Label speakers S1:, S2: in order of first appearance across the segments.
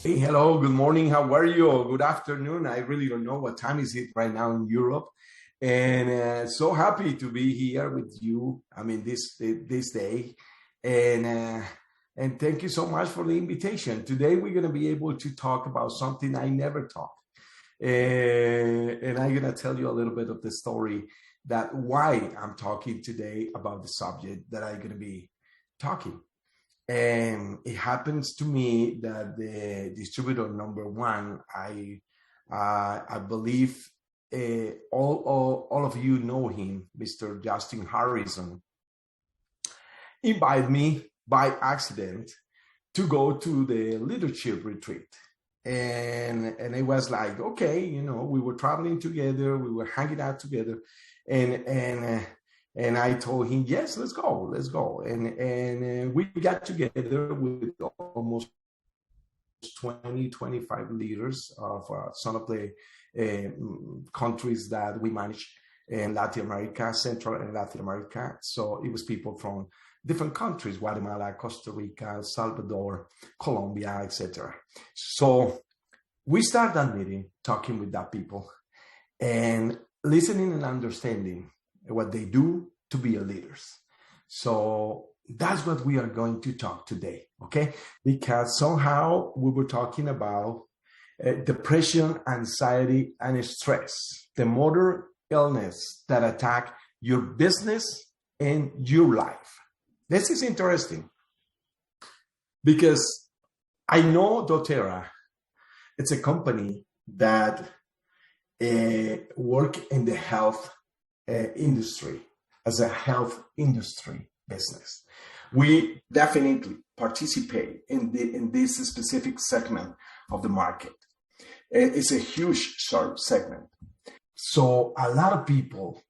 S1: Hey, hello, good morning. How are you? Or good afternoon. I really don't know what time is it right now in Europe. And so happy to be here with you. I mean, this day. And and thank you so much for the invitation. Today we're going to be able to talk about something I never talk. And I'm going to tell you a little bit of the story that why I'm talking today about the subject that I'm going to be talking. And it happens to me that the distributor number one, I believe all of you know him, Mr. Justin Harrison, invited me by accident to go to the leadership retreat. And it was like, okay, we were traveling together, we were hanging out together, and I told him, yes, let's go. And we got together with almost 20, 25 leaders of some of the countries that we manage in Latin America, Central and Latin America. So it was people from different countries, Guatemala, Costa Rica, El Salvador, Colombia, etc. So we started that meeting talking with that people and listening and understanding what they do to be leaders. So that's what we are going to talk today, okay? Because somehow we were talking about depression, anxiety, and stress, the modern illness that attack your business and your life. This is interesting because I know doTERRA. It's a company that work in the health industry as a health industry business. We definitely participate in this specific segment of the market. It's a huge segment. So a lot of people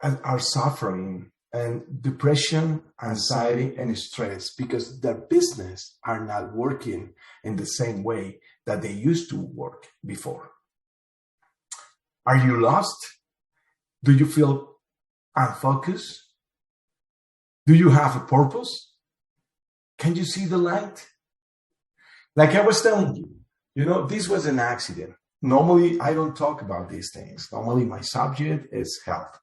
S1: are suffering and depression, anxiety, and stress because their business are not working in the same way that they used to work before. Are you lost? Do you feel unfocused? Do you have a purpose? Can you see the light? Like I was telling you, this was an accident. Normally, I don't talk about these things. Normally, my subject is health.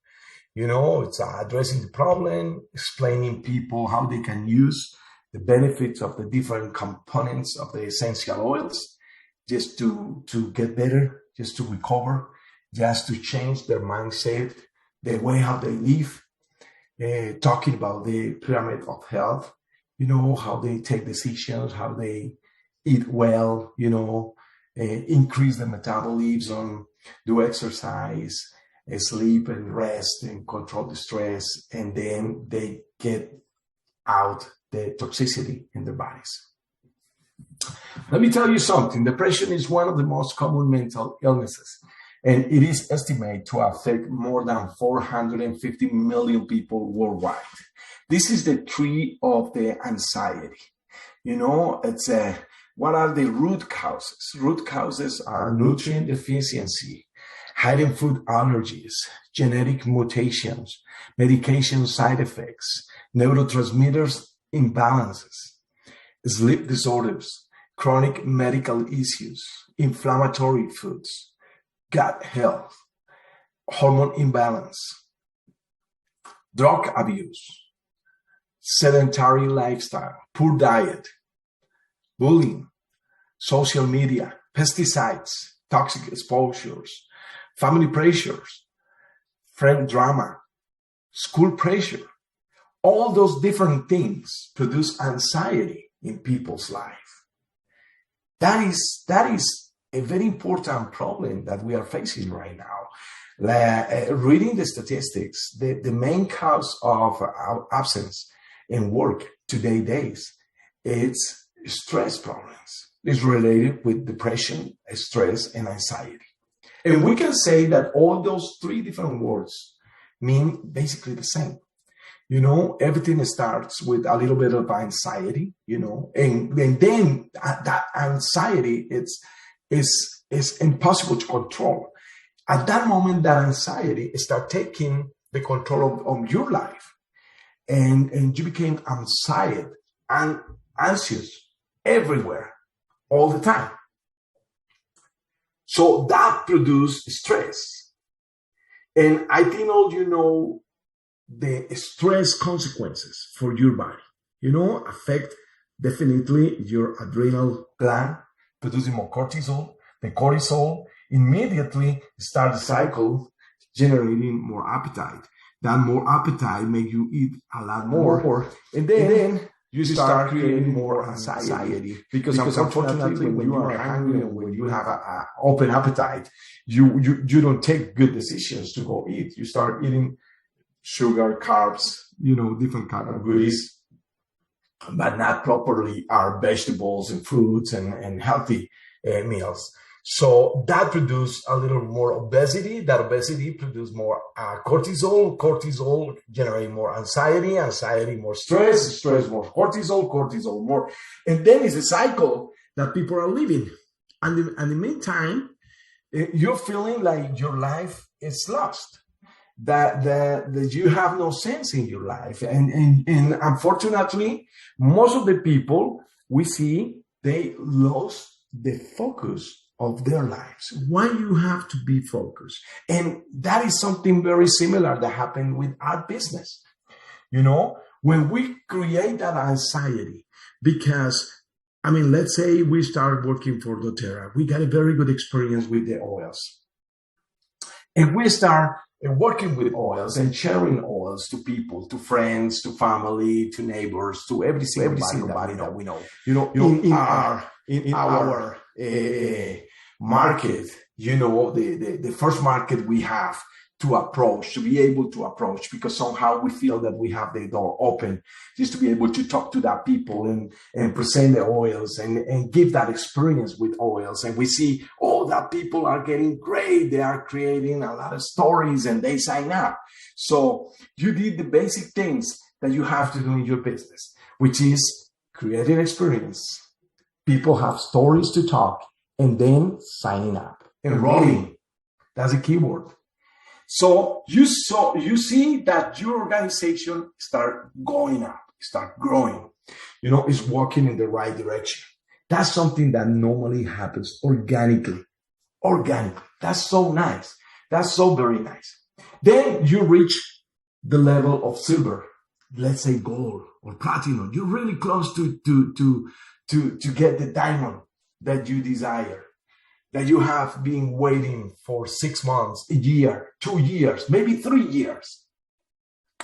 S1: It's addressing the problem, explaining people how they can use the benefits of the different components of the essential oils just to get better, just to recover, just to change their mindset, the way how they live, talking about the pyramid of health, how they take decisions, how they eat well, increase the metabolism, do exercise, sleep and rest and control the stress, and then they get out the toxicity in their bodies. Let me tell you something. Depression is one of the most common mental illnesses, and it is estimated to affect more than 450 million people worldwide. This is the tree of the anxiety. It's what are the root causes? Root causes are nutrient deficiency, hidden food allergies, genetic mutations, medication side effects, neurotransmitters imbalances, sleep disorders, chronic medical issues, inflammatory foods, gut health, hormone imbalance, drug abuse, sedentary lifestyle, poor diet, bullying, social media, pesticides, toxic exposures, family pressures, friend drama, school pressure. All those different things produce anxiety in people's life. That is a very important problem that we are facing right now. Reading the statistics, the main cause of absence in work today's it's stress problems. It's related with depression, stress, and anxiety. And we can say that all those three different words mean basically the same. Everything starts with a little bit of anxiety, and then that anxiety is impossible to control. At that moment, that anxiety starts taking the control of your life, and you became anxious everywhere, all the time. So that produces stress. And I think all you know, the stress consequences for your body, affect definitely your adrenal gland, producing more cortisol. The cortisol immediately starts the cycle generating more appetite. That more appetite makes you eat a lot more. And then you start creating more anxiety. Because unfortunately, when you are hungry and when you have an open appetite, you don't take good decisions to go eat. You start eating sugar, carbs, different kind of goodies, but not properly our vegetables and fruits and healthy meals. So that produces a little more obesity. That obesity produces more cortisol. Cortisol generates more anxiety. Anxiety, more stress. Stress, more cortisol. Cortisol, more. And then it's a cycle that people are living. And in the meantime, you're feeling like your life is lost. That you have no sense in your life. And unfortunately, most of the people we see, they lost the focus of their lives. Why you have to be focused? And that is something very similar that happened with our business. When we create that anxiety, because, let's say we start working for doTERRA. We got a very good experience with the oils. And we start working with oils and sharing oils to people, to friends, to family, to neighbors, to every single body that we know. In our market, the first market we have to be able to approach, because somehow we feel that we have the door open, just to be able to talk to that people and present the oils and give that experience with oils. And we see, that people are getting great. They are creating a lot of stories and they sign up. So you did the basic things that you have to do in your business, which is creating experience. People have stories to talk, and then signing up, enrolling. That's a keyword. So you see that your organization start going up, start growing, is walking in the right direction. That's something that normally happens organically. That's so nice. That's so very nice. Then you reach the level of silver, let's say gold or platinum. You're really close to get the diamond that you desire, that you have been waiting for 6 months, a year, 2 years, maybe 3 years.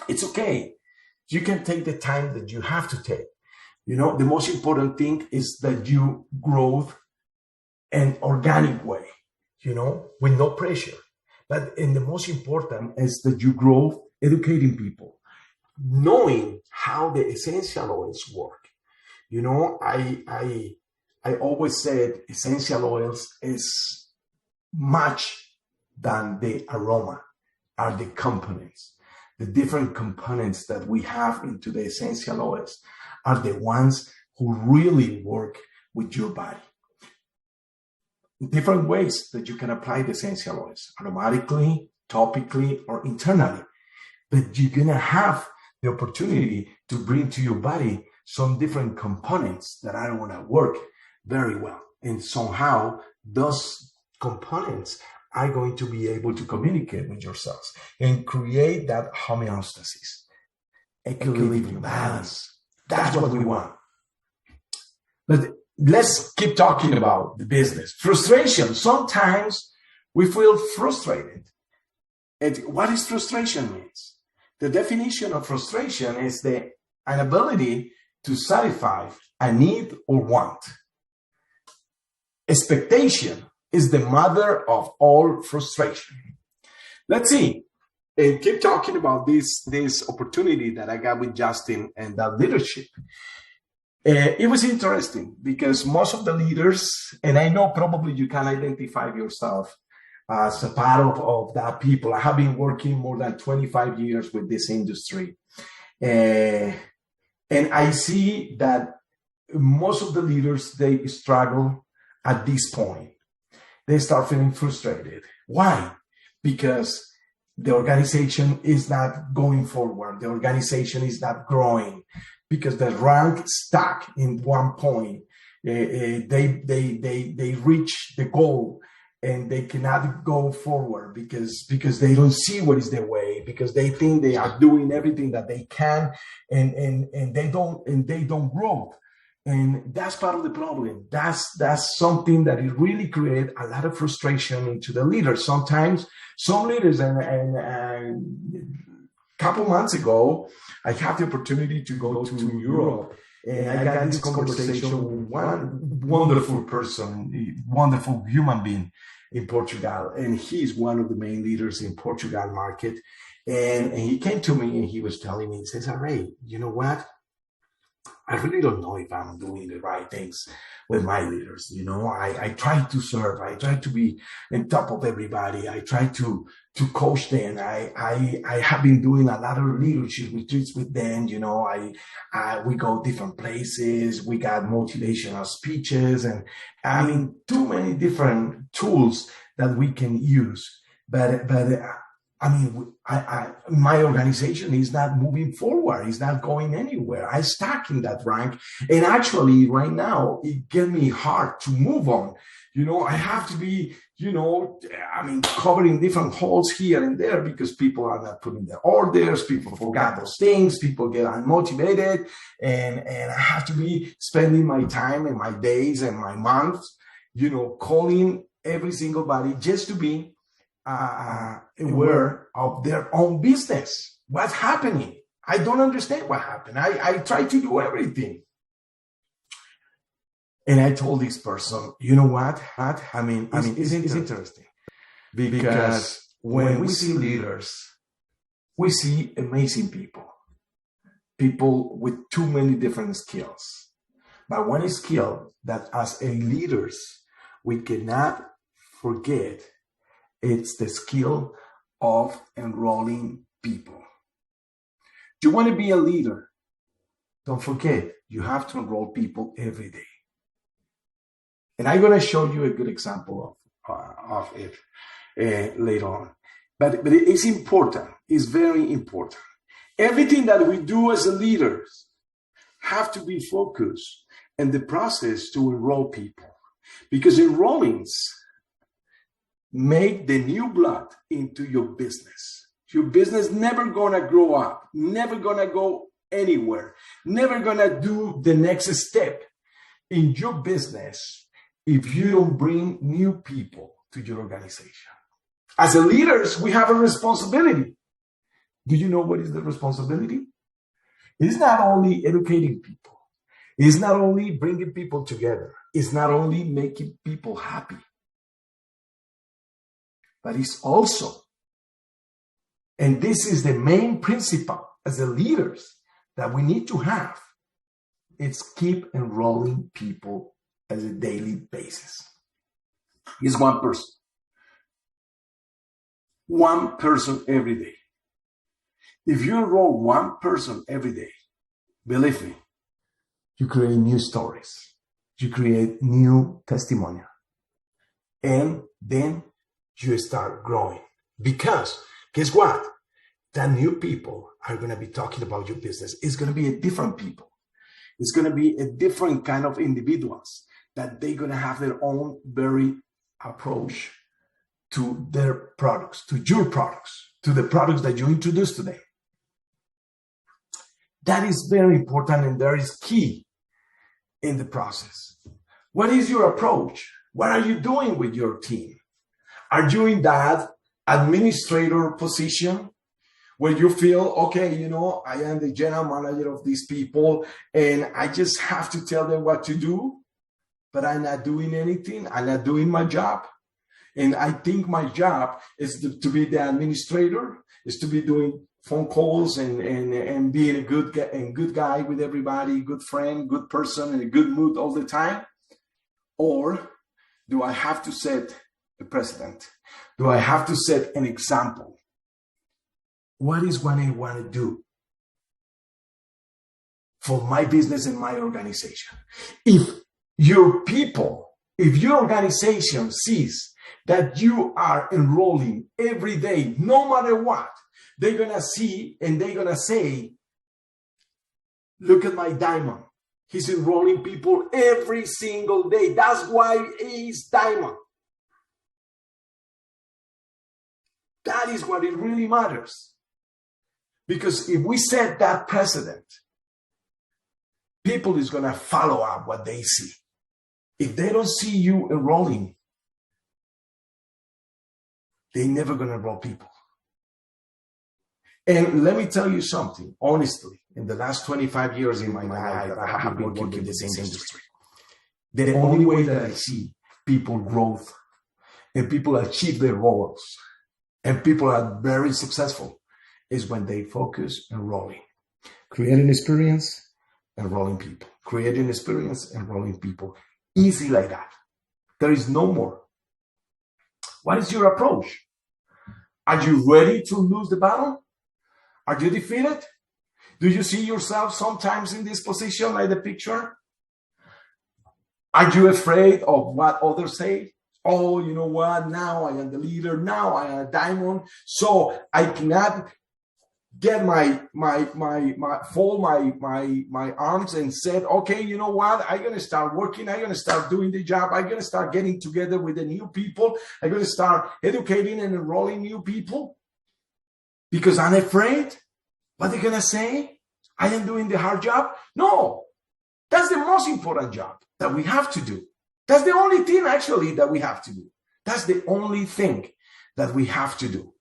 S1: It's okay. You can take the time that you have to take. The most important thing is that you grow an organic way, with no pressure. And the most important is that you grow educating people, knowing how the essential oils work. I always said essential oils is much than the aroma, are the components. The different components that we have into the essential oils are the ones who really work with your body. Different ways that you can apply the essential oils, aromatically, topically, or internally. But you're going to have the opportunity to bring to your body some different components that are going to work very well. And somehow those components are going to be able to communicate with yourselves and create that homeostasis, equilibrium, balance. That's what we want. But let's keep talking about the business. Frustration. Sometimes we feel frustrated. And what is frustration means? The definition of frustration is the inability to satisfy a need or want. Expectation is the mother of all frustration. Let's see. And keep talking about this opportunity that I got with Justin and that leadership. It was interesting because most of the leaders, and I know probably you can identify yourself as a part of that people. I have been working more than 25 years with this industry. And I see that most of the leaders, they struggle at this point. They start feeling frustrated. Why? Because the organization is not going forward. The organization is not growing because the rank stuck in one point. they reach the goal and they cannot go forward because they don't see what is their way, because they think they are doing everything that they can, and they don't grow. And that's part of the problem. That's something that it really creates a lot of frustration into the leaders. Sometimes some leaders, and a couple months ago, I had the opportunity to go to Europe, and I got this conversation with one wonderful person, wonderful human being in Portugal. And he's one of the main leaders in Portugal market. And he came to me and he was telling me, Cesar Rey, you know what? I really don't know if I'm doing the right things with my leaders. You know, I try to serve. I try to be on top of everybody. I try to coach them. I have been doing a lot of leadership retreats with them. You know, we go different places. We got motivational speeches, and I mean, too many different tools that we can use. But I mean, my organization is not moving forward. It's not going anywhere. I'm stuck in that rank. And actually, right now, it gets me hard to move on. You know, I have to be, you know, I mean, covering different holes here and there because people are not putting their orders. People forgot those things. People get unmotivated. And I have to be spending my time and my days and my months, you know, calling every single body just to be aware of their own business. What's happening? I don't understand what happened. I try to do everything. And I told this person, you know what? I mean, it's interesting because when we see leaders, we see amazing people with too many different skills. But one skill that as a leaders, we cannot forget, it's the skill of enrolling people. Do you want to be a leader? Don't forget, you have to enroll people every day. And I'm going to show you a good example of it later on. But it's important. It's very important. Everything that we do as leaders have to be focused in the process to enroll people. Because enrollings make the new blood into your business. Your business never gonna grow up, never gonna go anywhere, never gonna do the next step in your business if you don't bring new people to your organization. As a leaders, we have a responsibility. Do you know what is the responsibility? It's not only educating people. It's not only bringing people together. It's not only making people happy. But it's also, and this is the main principle as the leaders that we need to have, it's keep enrolling people as a daily basis. It's one person. One person every day. If you enroll one person every day, believe me, you create new stories. You create new testimony. And then you start growing. Because guess what? The new people are going to be talking about your business. It's going to be a different people. It's going to be a different kind of individuals that they're going to have their own very approach to their products, to your products, to the products that you introduce to them. That is very important, and that is key in the process. What is your approach? What are you doing with your team? Are you in that administrator position where you feel, okay, you know, I am the general manager of these people and I just have to tell them what to do, but I'm not doing anything. I'm not doing my job. And I think my job is to be the administrator, is to be doing phone calls and being a good guy with everybody, good friend, good person, in a good mood all the time? Or do I have to set a precedent? Do I have to set an example? What is what I want to do for my business and my organization? If your people, if your organization sees that you are enrolling every day, no matter what, they're going to see and they're going to say, look at my diamond. He's enrolling people every single day. That's why he's diamond. That is what it really matters. Because if we set that precedent, people is going to follow up what they see. If they don't see you enrolling, they're never going to enroll people. And let me tell you something, honestly, in the last 25 years in my life that I have been working in this industry, the only way that I see people growth and people achieve their goals and people are very successful is when they focus on enrolling. Creating experience, enrolling people. Creating experience, enrolling people. Easy like that. There is no more. What is your approach? Are you ready to lose the battle? Are you defeated? Do you see yourself sometimes in this position like the picture? Are you afraid of what others say? Oh, you know what? Now I am the leader. Now I am a diamond. So I cannot get my arms and said, okay, you know what? I'm going to start working. I'm going to start doing the job. I'm going to start getting together with the new people. I'm going to start educating and enrolling new people. Because I'm afraid what they're going to say. I am doing the hard job. No, that's the most important job that we have to do. That's the only thing actually that we have to do. That's the only thing that we have to do.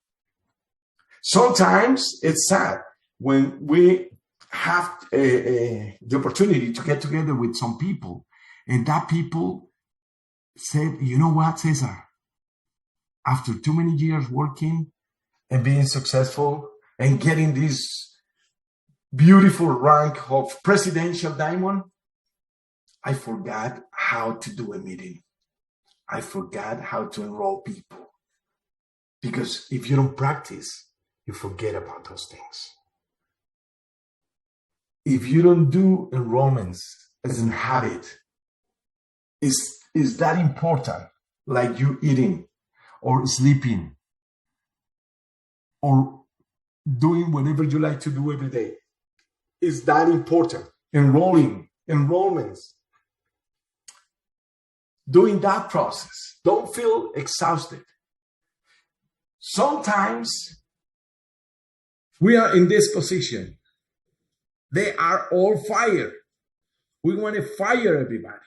S1: Sometimes it's sad when we have the opportunity to get together with some people and that people said, you know what, Cesar, after too many years working and being successful and getting this beautiful rank of presidential diamond, I forgot how to do a meeting. I forgot how to enroll people. Because if you don't practice, you forget about those things. If you don't do enrollments as a habit, is that important, like you eating or sleeping or doing whatever you like to do every day. Is that important? Enrollments. Doing that process. Don't feel exhausted. Sometimes we are in this position. They are all fired. We want to fire everybody.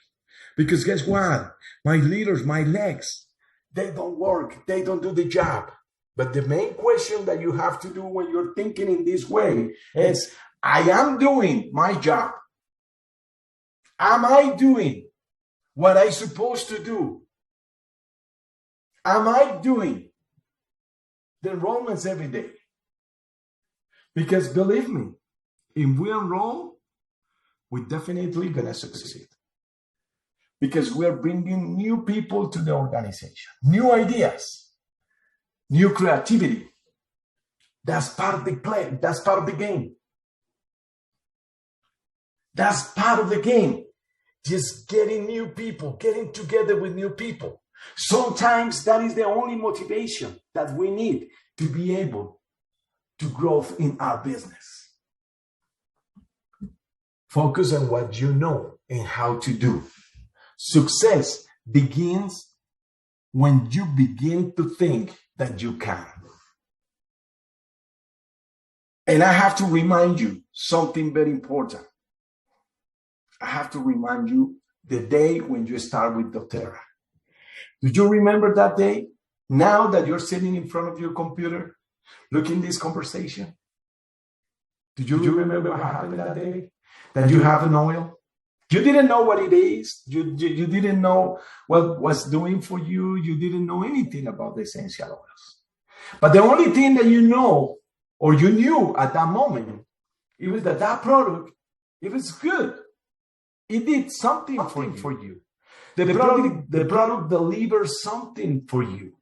S1: Because guess what? My leaders, my legs, they don't work. They don't do the job. But the main question that you have to do when you're thinking in this way is, I am doing my job. Am I doing what I'm supposed to do? Am I doing the enrollments every day? Because believe me, if we enroll, we're definitely going to succeed. Because we're bringing new people to the organization, new ideas, new creativity. That's part of the play. That's part of the game. That's part of the game. Just getting new people, getting together with new people. Sometimes that is the only motivation that we need to be able to grow in our business. Focus on what you know and how to do. Success begins when you begin to think that you can. And I have to remind you something very important. I have to remind you the day when you start with doTERRA. Do you remember that day? Now that you're sitting in front of your computer, looking this conversation, do you remember what happened that day? That you have an oil? You didn't know what it is. You didn't know what it was doing for you. You didn't know anything about the essential oils. But the only thing that you know, or you knew at that moment, it was that product, it was good. It did something for you. The product delivers something for you.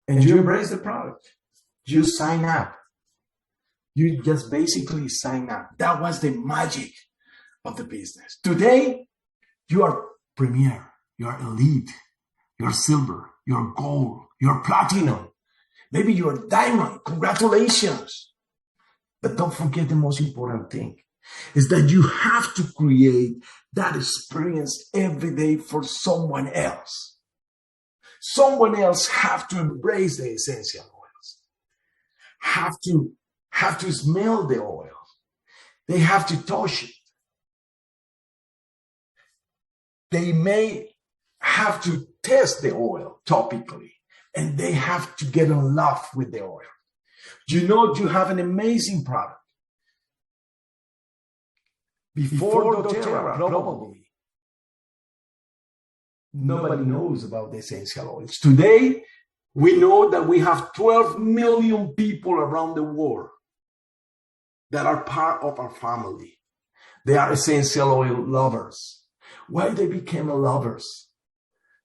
S1: And you embrace the product. You sign up. You just basically sign up. That was the magic of the business. Today, you are premier, you are elite, you're silver, you're gold, you're platinum. Maybe you're diamond. Congratulations. But don't forget the most important thing. is that you have to create that experience every day for someone else. Someone else have to embrace the essential oils, have to smell the oil. They have to touch it. They may have to test the oil topically, and they have to get in love with the oil. You know, you have an amazing product. Before doTERRA, probably, nobody knows about the essential oils. Today, we know that we have 12 million people around the world that are part of our family. They are essential oil lovers. Why they became lovers?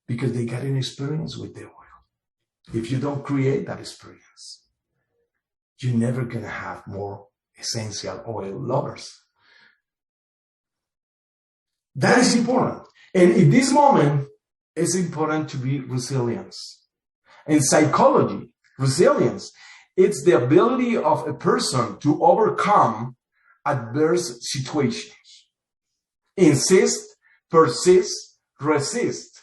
S1: Because they got an experience with the oil. If you don't create that experience, you're never going to have more essential oil lovers. That is important. And in this moment, it's important to be resilient. In psychology, resilience, it's the ability of a person to overcome adverse situations. Insist, persist, resist,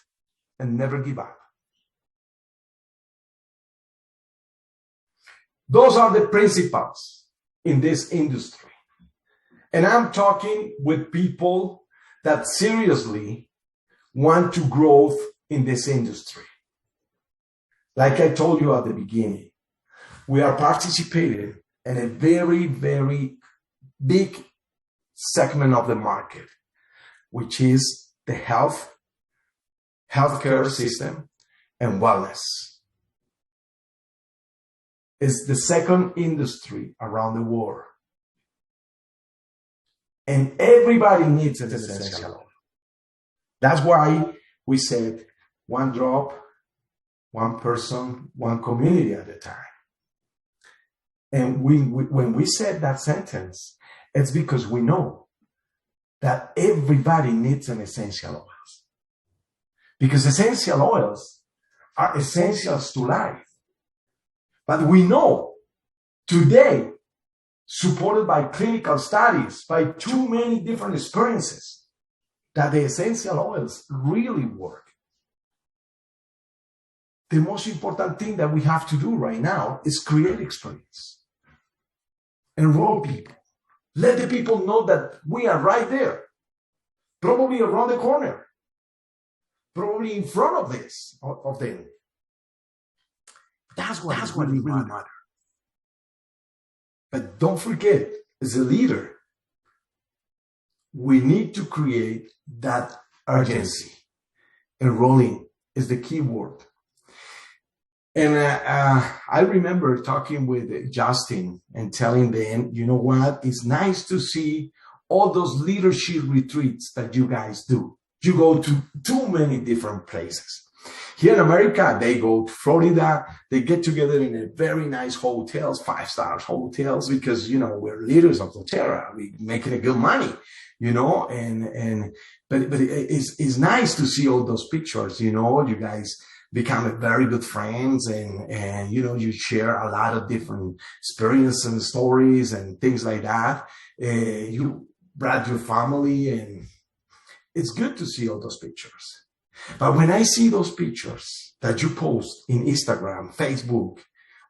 S1: and never give up. Those are the principles in this industry. And I'm talking with people that seriously want to grow in this industry. Like I told you at the beginning, we are participating in a very, very big segment of the market, which is the healthcare system and wellness. It's the second industry around the world. And everybody needs an essential oil. That's why we said one drop, one person, one community at a time. And when we said that sentence, it's because we know that everybody needs an essential oils. Because essential oils are essentials to life. But we know today, supported by clinical studies, by too many different experiences, that the essential oils really work. The most important thing that we have to do right now is create experience. Enroll people. Let the people know that we are right there, probably around the corner, probably in front of them. That's what really matters. But don't forget, as a leader, we need to create that urgency. Enrolling is the key word. And I remember talking with Justin and telling them, you know what? It's nice to see all those leadership retreats that you guys do. You go to too many different places. Here in America, they go to Florida. They get together in a very nice hotels, 5-star hotels, because, you know, we're leaders of doTERRA. We're making a good money, you know, but it's nice to see all those pictures, you know, you guys become very good friends and, you know, you share a lot of different experiences and stories and things like that. You brought your family, and it's good to see all those pictures. But when I see those pictures that you post in Instagram, Facebook,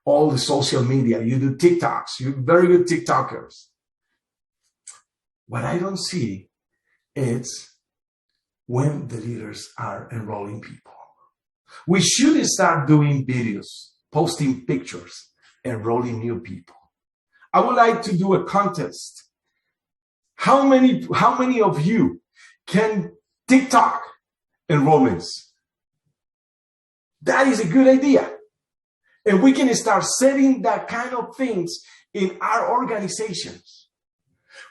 S1: all the social media, you do TikToks, you're very good TikTokers. What I don't see is when the leaders are enrolling people. We should start doing videos, posting pictures, enrolling new people. I would like to do a contest. How many of you can TikTok enrollments? That is a good idea. And we can start setting that kind of things in our organizations.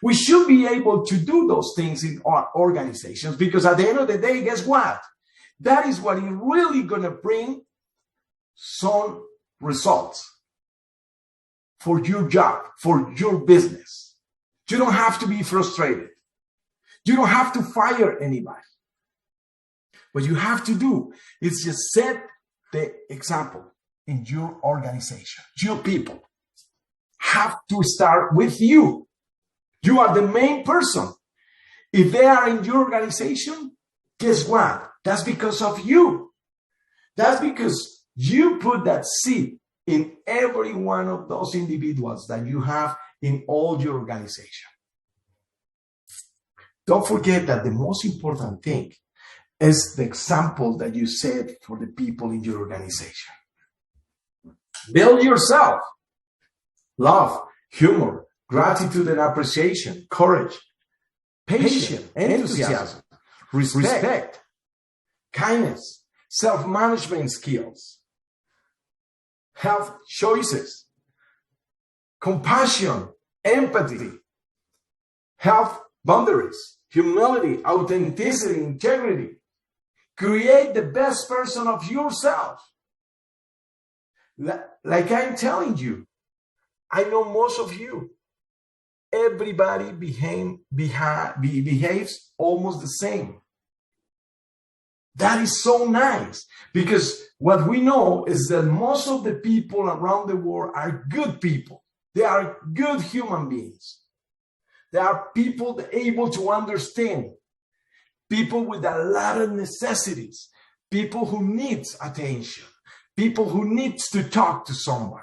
S1: We should be able to do those things in our organizations, because at the end of the day, guess what? That is what is really going to bring some results for your job, for your business. You don't have to be frustrated. You don't have to fire anybody. What you have to do is just set the example in your organization. Your people have to start with you. You are the main person. If they are in your organization, guess what? That's because of you. That's because you put that seed in every one of those individuals that you have in all your organization. Don't forget that the most important thing is the example that you set for the people in your organization. Build yourself. Love, humor, gratitude and appreciation, courage, patience, enthusiasm, respect, kindness, self-management skills, health choices, compassion, empathy, health boundaries, humility, authenticity, integrity. Create the best version of yourself. Like I'm telling you, I know most of you, everybody behaves almost the same. That is so nice, because what we know is that most of the people around the world are good people. They are good human beings. They are people able to understand, people with a lot of necessities, people who need attention, people who need to talk to someone,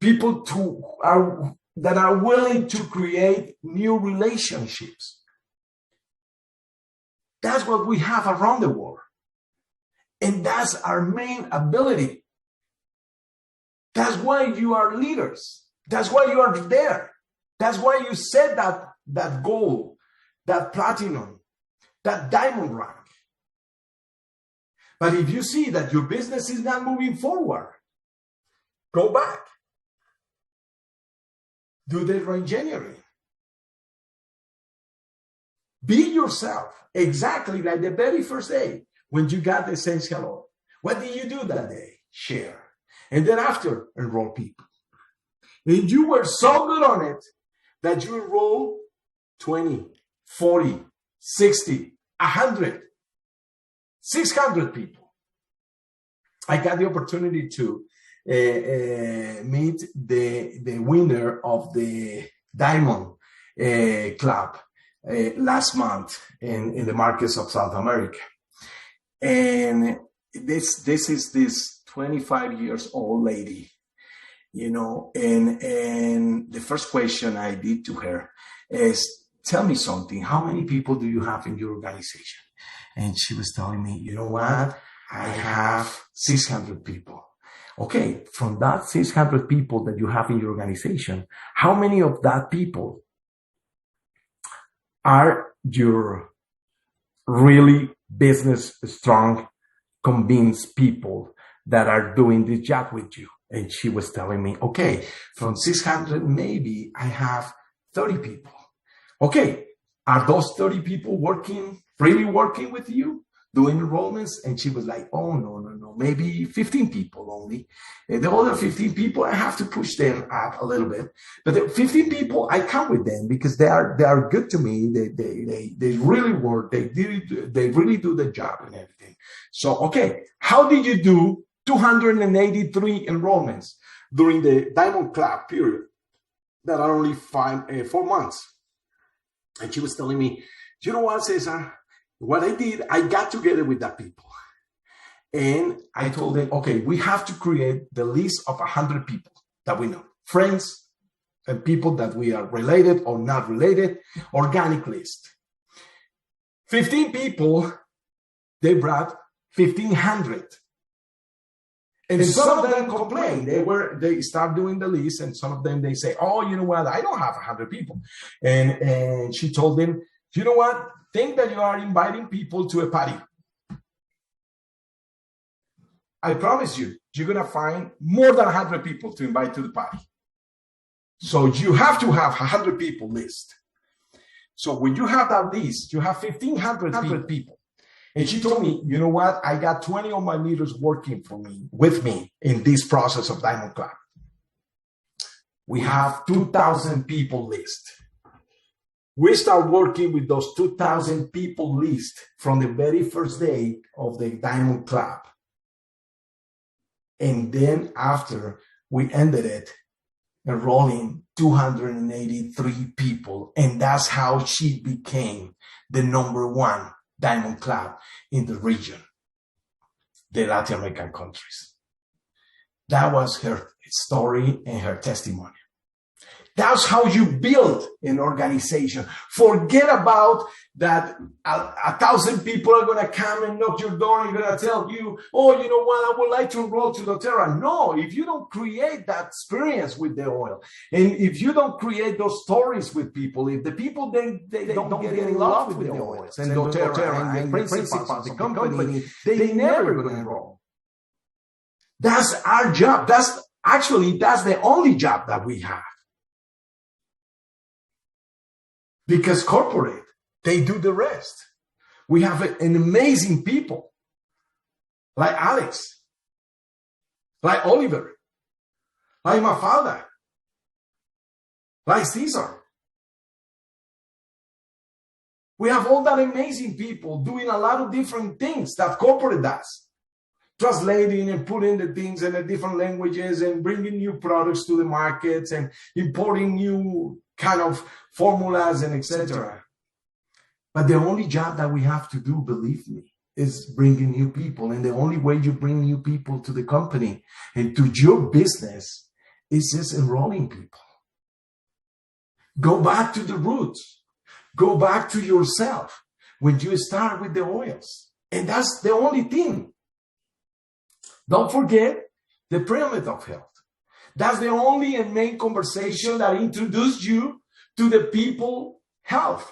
S1: people that are willing to create new relationships. That's what we have around the world. And that's our main ability. That's why you are leaders. That's why you are there. That's why you set that goal, that platinum, that diamond rank. But if you see that your business is not moving forward, go back. Do the reengineering. Be yourself, exactly like the very first day when you got the essential oil. What did you do that day? Share. And then after, enroll people. And you were so good on it that you enroll 20, 40, 60, 100, 600 people. I got the opportunity to meet the winner of the Diamond Club last month in the markets of South America. And this is this 25 years old lady, you know, and the first question I did to her is, tell me something, how many people do you have in your organization? And she was telling me, you know what? I have 600 people. Okay, from that 600 people that you have in your organization, how many of that people are your really business strong, convinced people that are doing this job with you? And she was telling me, okay, from 600, maybe I have 30 people. Okay, are those 30 people really working with you, doing enrollments? And she was like, oh, no, maybe 15 people only. And the other 15 people, I have to push them up a little bit. But the 15 people, I come with them because they are good to me. They really work. They really do the job and everything. So, okay, how did you do 283 enrollments during the Diamond Club period that are only 4 months? And she was telling me, you know what, Cesar? What I did, I got together with that people. And I told them, okay, we have to create the list of 100 people that we know. Friends and people that we are related or not related, organic list. 15 people, they brought 1,500. And some of them complained. They start doing the list, and some of them, they say, oh, you know what? I don't have 100 people. And she told them, you know what? Think that you are inviting people to a party. I promise you, you're going to find more than 100 people to invite to the party. So you have to have 100 people list. So when you have that list, you have 1,500 people. And she told me, you know what? I got 20 of my leaders working with me in this process of Diamond Club. We have 2,000 people list. We start working with those 2,000 people list from the very first day of the Diamond Club. And then after we ended it, enrolling 283 people. And that's how she became the #1 diamond club in the region, the Latin American countries. That was her story and her testimony. That's how you build an organization. Forget about that 1,000 people are going to come and knock your door and going to tell you, oh, you know what, I would like to enroll to doTERRA. No, if you don't create that experience with the oil, and if you don't create those stories with people, if the people they don't get in love with the oils and doTERRA and the principles of the company, they never going to enroll. That's our job. That's the only job that we have. Because corporate, they do the rest. We have an amazing people like Alex, like Oliver, like Mafalda, like Cesar. We have all that amazing people doing a lot of different things that corporate does. Translating and putting the things in the different languages and bringing new products to the markets and importing new kind of formulas and etc. But the only job that we have to do, believe me, is bringing new people. And the only way you bring new people to the company and to your business is just enrolling people. Go back to the roots. Go back to yourself when you start with the oils. And that's the only thing. Don't forget the pyramid of health. That's the only and main conversation that introduced you to the people health.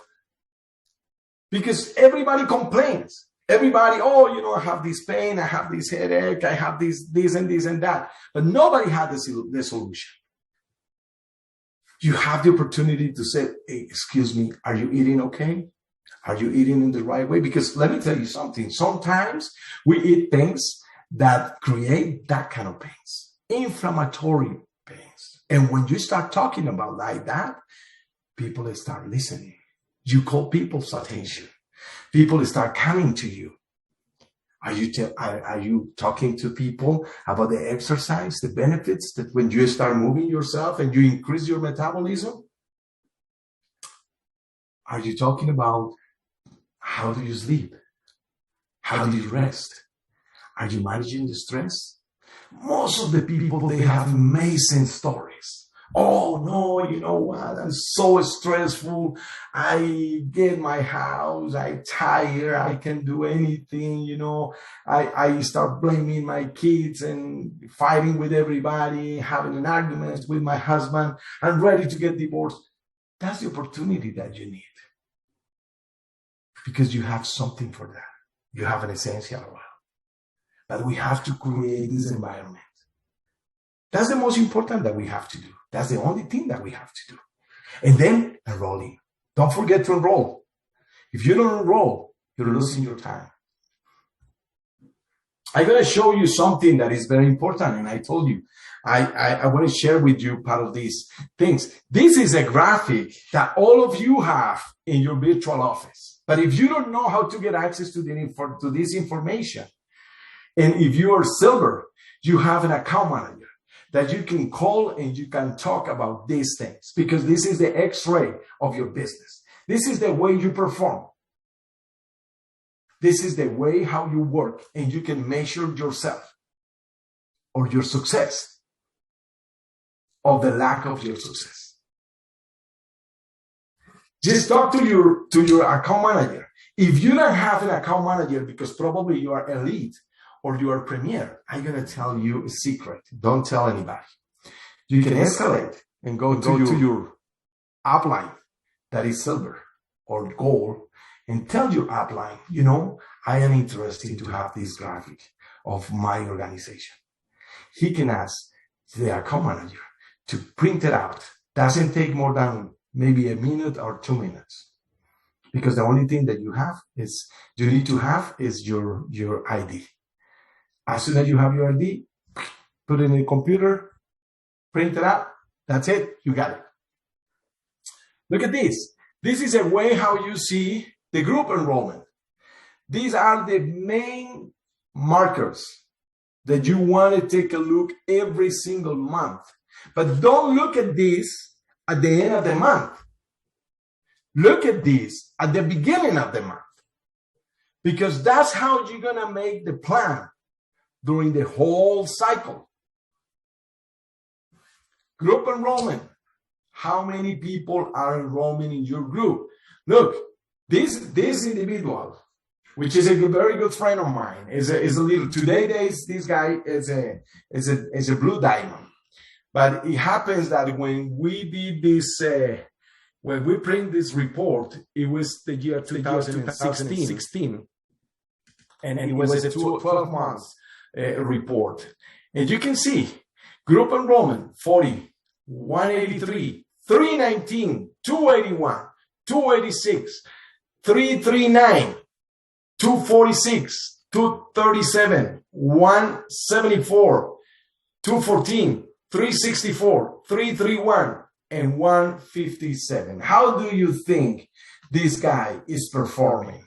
S1: Because everybody complains. Everybody, oh, you know, I have this pain, I have this headache, I have this and this and that. But nobody had the solution. You have the opportunity to say, hey, excuse me, are you eating okay? Are you eating in the right way? Because let me tell you something. Sometimes we eat things that create that kind of pains, inflammatory pains. And when you start talking about like that, people start listening. You call people's attention. People start coming to you. Are you talking to people about the exercise, the benefits that when you start moving yourself and you increase your metabolism? Are you talking about how do you sleep? How do you rest? Are you managing the stress? Most of the people, they have amazing stories. Oh, no, you know what? I'm so stressful. I get my house. I tire. I can do anything, you know. I start blaming my kids and fighting with everybody, having an argument with my husband. I'm ready to get divorced. That's the opportunity that you need. Because you have something for that. You have an essential oil. But we have to create this environment. That's the most important that we have to do. That's the only thing that we have to do. And then enrolling. Don't forget to enroll. If you don't enroll, you're losing your time. I'm going to show you something that is very important. And I told you, I want to share with you part of these things. This is a graphic that all of you have in your virtual office. But if you don't know how to get access to this information, and if you are silver, you have an account manager that you can call and you can talk about these things, because this is the X-ray of your business. This is the way you perform. This is the way how you work, and you can measure yourself or your success or the lack of your success. Just talk to your account manager. If you don't have an account manager, because probably you are elite, or you are premier, I'm going to tell you a secret. Don't tell anybody. You can escalate and go to your upline that is silver or gold and tell your upline, you know, I am interested to have this graphic of my organization. He can ask the account manager to print it out. Doesn't take more than maybe a minute or 2 minutes. Because the only thing that you need to have is your ID. As soon as you have your ID, put it in the computer, print it out. That's it. You got it. Look at this. This is a way how you see the group enrollment. These are the main markers that you want to take a look every single month. But don't look at this at the end of the month. Look at this at the beginning of the month, because that's how you're going to make the plan during the whole cycle. Group enrollment. How many people are enrolling in your group? Look, this individual, which is a very good friend of mine, is a little. Today, this guy is a blue diamond. But it happens that when we did this, when we print this report, it was the year 2016, and it was a 12 months report. And you can see group enrollment 40, 183, 319, 281, 286, 339, 246, 237, 174, 214, 364, 331, and 157. How do you think this guy is performing?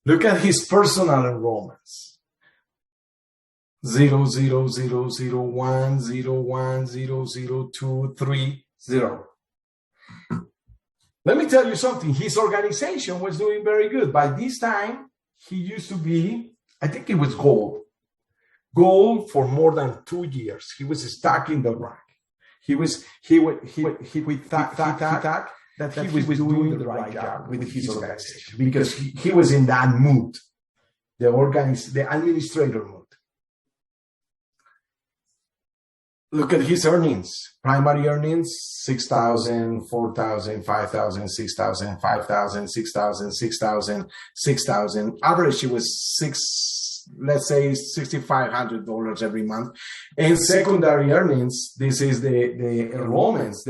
S1: Look at his personal enrollments. 0, 0, 0, 0, 1, 0, 1, 0, 0, 2, 3, 0. Let me tell you something. His organization was doing very good. By this time, he used to be, I think it was gold for more than 2 years. He was stuck in the rank. He thought that he was doing the right job with his organization because he was in that mood, the administrator mood. Look at his earnings. Primary earnings, 6,000, 4,000, 5,000, 6,000, 5,000, 6,000, 6,000, 6,000. Average, it was let's say $6,500 every month. And secondary earnings, this is the enrollments,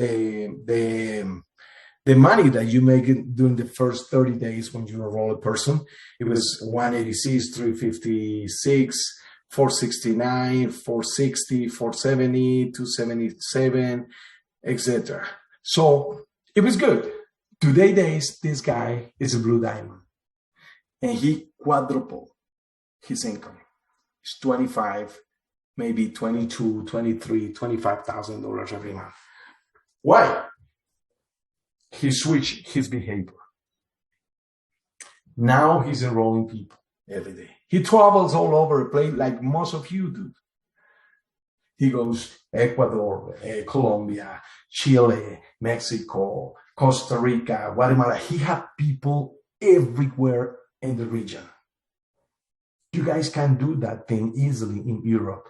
S1: the money that you make during the first 30 days when you enroll a person. It was 186, 356, 469, 460, 470, 277, etc. So it was good. Today, this guy is a blue diamond, and he quadrupled his income. It's 25, maybe 22, 23, $25,000 every month. Why? He switched his behavior. Now he's enrolling people every day. He travels all over the place like most of you do. He goes Ecuador, Colombia, Chile, Mexico, Costa Rica, Guatemala. He has people everywhere in the region. You guys can do that thing easily in Europe.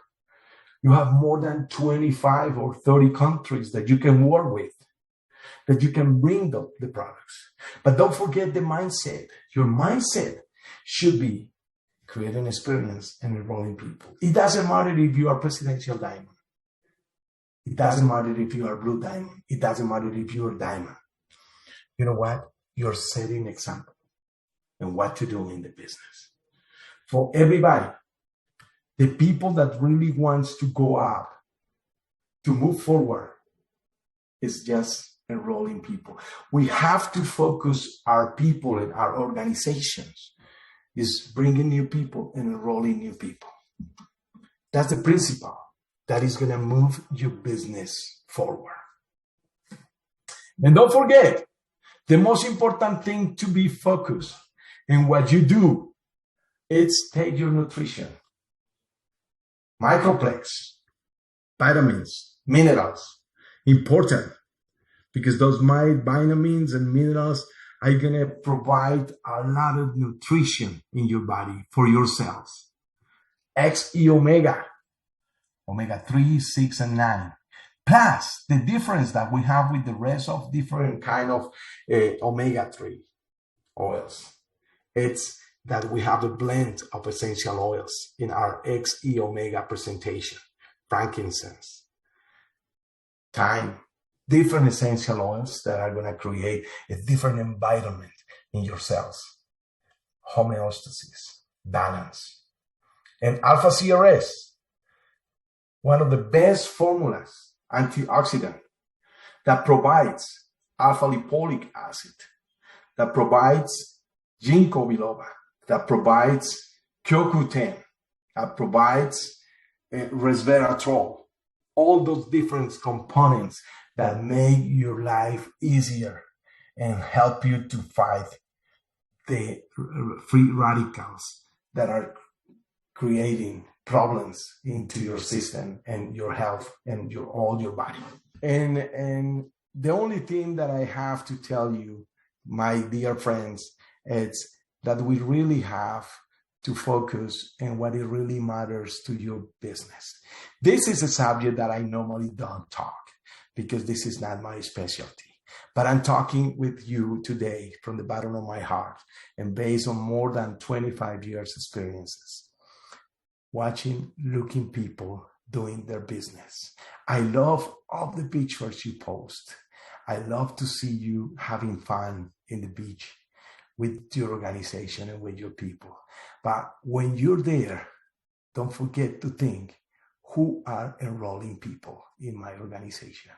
S1: You have more than 25 or 30 countries that you can work with, that you can bring the products. But don't forget the mindset. Your mindset should be creating experience and enrolling people. It doesn't matter if you are presidential diamond. It doesn't matter if you are blue diamond. It doesn't matter if you are diamond. You know what? You're setting example and what to do in the business. For everybody, the people that really wants to go up, to move forward, is just enrolling people. We have to focus our people and our organizations is bringing new people and enrolling new people. That's the principle that is going to move your business forward. And don't forget, the most important thing to be focused in what you do is take your nutrition. Microplex, vitamins, minerals, important, because those vitamins and minerals are going to provide a lot of nutrition in your body for your cells. XE omega, omega 3, 6, and 9. Plus the difference that we have with the rest of different kind of omega 3 oils. It's that we have a blend of essential oils in our XE omega presentation. Frankincense, thyme, different essential oils that are going to create a different environment in your cells. Homeostasis, balance. And alpha CRS, one of the best formulas, antioxidant, that provides alpha lipoic acid, that provides ginkgo biloba, that provides CoQ10, that provides resveratrol. All those different components that make your life easier and help you to fight the free radicals that are creating problems into your system and your health and all your body. And the only thing that I have to tell you, my dear friends, is that we really have to focus on what it really matters to your business. This is a subject that I normally don't talk because this is not my specialty. But I'm talking with you today from the bottom of my heart and based on more than 25 years experiences, watching, looking people doing their business. I love all the pictures you post. I love to see you having fun in the beach with your organization and with your people. But when you're there, don't forget to think, who are enrolling people in my organization?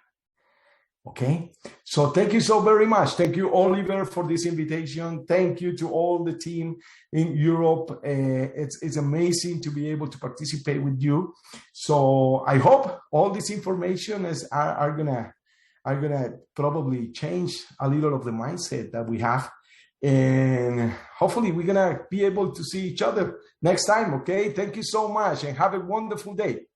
S1: Okay, so thank you so very much. Thank you, Oliver, for this invitation. Thank you to all the team in Europe. It's amazing to be able to participate with you. So I hope all this information are gonna probably change a little of the mindset that we have, and hopefully we're gonna be able to see each other next time. Okay, thank you so much, and have a wonderful day.